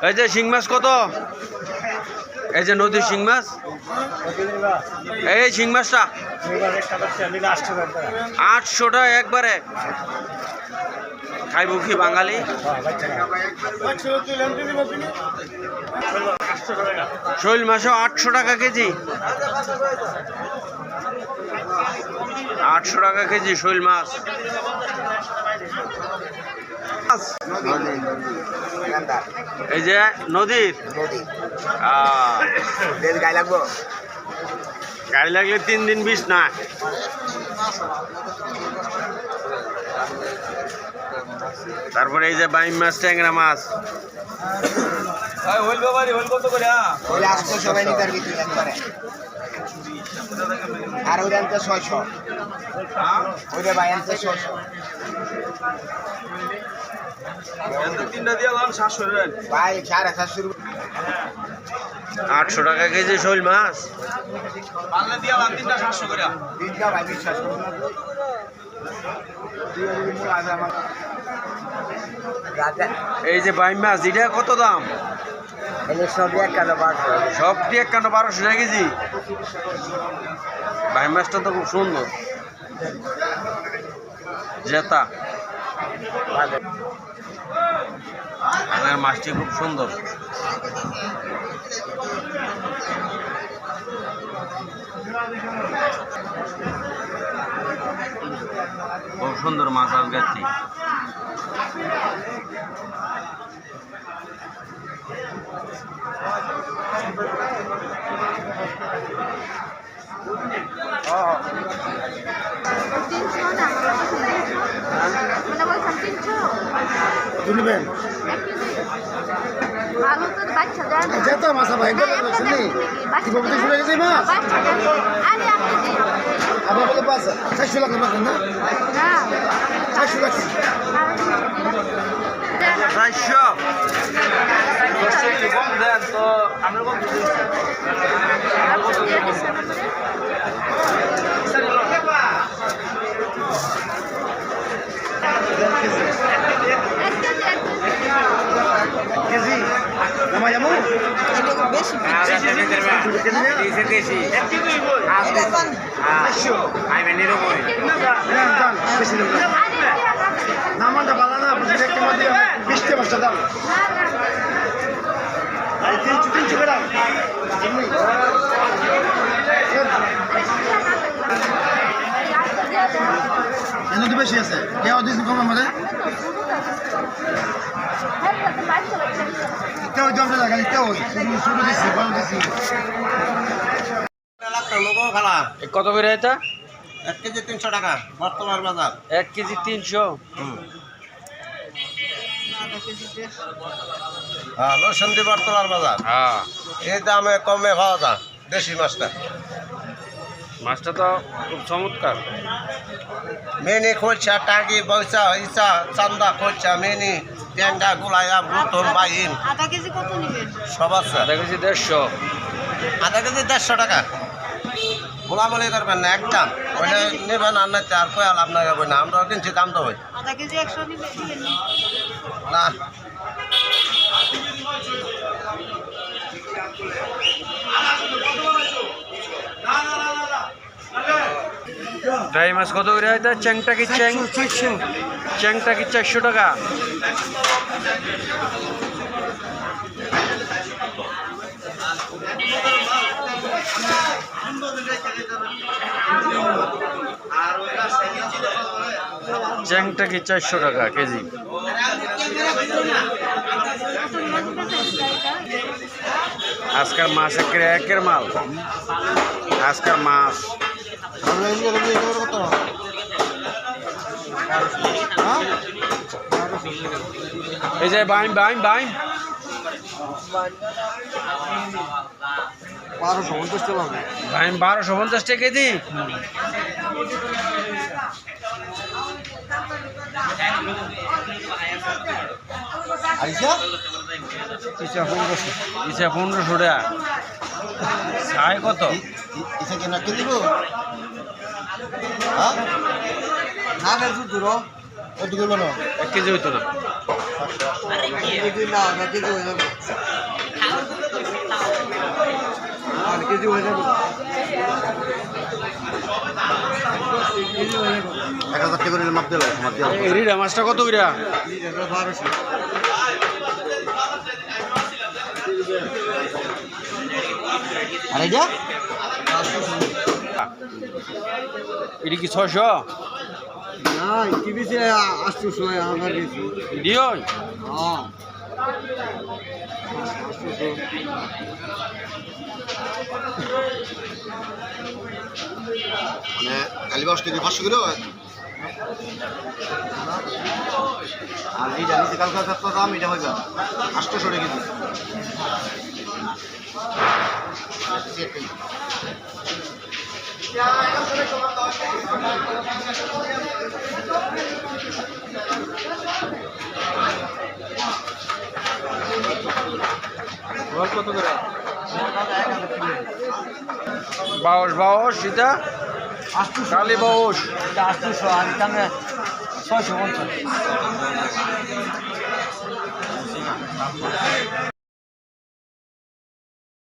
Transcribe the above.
এই যে শিং মাছ কত? এই যে নদীর শিং মাছ, এই শিং মাছটা 800 টাকা একবারে। খাইব কি বাঙালি? শৈল মাছও 800 টাকা কেজি, 800 টাকা কেজি শৈল মাছ। এই যে নদীর গাড়ি লাগবো, গাড়ি লাগলে 3 দিন 20 না। তারপরে এই যে বাইম মাছ, ট্যাংরা মাছ। আর ওই আনতে 600, ওই ভাই আনতে 600। ভাই 750 800 টাকা কেজি শৈল মাছ। ভাই বিশ্বাস করুন, এই যে বাইম মাছ, এটা কত দাম? সবই 51-1200, সবটি 51-1200 টাকা কেজি। বাইম মাছটা তো খুব সুন্দর, জেতা মাছটি খুব সুন্দর। খুব সুন্দর মাছ আজকে। নামানটা বালা না, দেখতে মধ্যে 20 বস্তা দাম, 300 গ্রাম এনে বেশি আছে। কেউ দিন কম আমাদের কেউ জমতে লাগে, কেউ শুরু দিচ্ছি, বল দিচ্ছি। কত করে এটা? 1 কেজি 300 টাকা বর্তমান বাজার। 1 কেজি 300। হ্যাঁ, নরসিংদী বর্তমান বাজার। হ্যাঁ, এই দামে কমে পাওয়া যায় দেশি মাছটা। মাছটা তো খুব চমৎকার। মেনি খোঁচা, টাকি, বৈশা, হইসা, চান্দা, খোঁচা, মেনি, ট্যাংরা, গুলাইয়া, বুতন, বাইন। আধা কেজি কত নেবেন? সব আছে। আধা কেজি 150। আধা কেজি 150 টাকা। গোলামলি করবেন না, একদম ওইটা নেবেন। আর নাই আর কয়াল আপনাকে বই না, আমরা কিনছি দাম তো বই আধা কেজি 100 নিবেন না। ড্রাই মাছ কত করে হয়? চ্যাংটা কি চ্যাংটা কি 400 টাকা। চ্যাংটা কি 400 টাকা কেজি। আজকাল মাছ একের মাল, আজকাল মাছ। এই যে বাইম 1250 টাকা। বাইম 1250 টাকা কেজি। আইসা 1500 টাকা। ছাই কত? ইসে কেনা কে দিব? হ্যাঁ না রে দূর কত করবো না 1 কেজি হইতো না। কেজি না না কেজি হয়ে যাবে আর কেজি হয়ে যাবে 1000 টাকা করে মাপ দিলাম এই রিডা মাছটা কত কইরা? 1200 আর এটা এটা কি 600? না টিভিতে 800 আমার কিছু দিও হ্যাঁ মানে কালি 5 থেকে 500 কিলো আর এটা নিচে কালকা যত দাম এটা হইবা 800 টাকা কেজি কত করে? বাউস এটা কালি বাউস 800 আর টাঙ্গে 650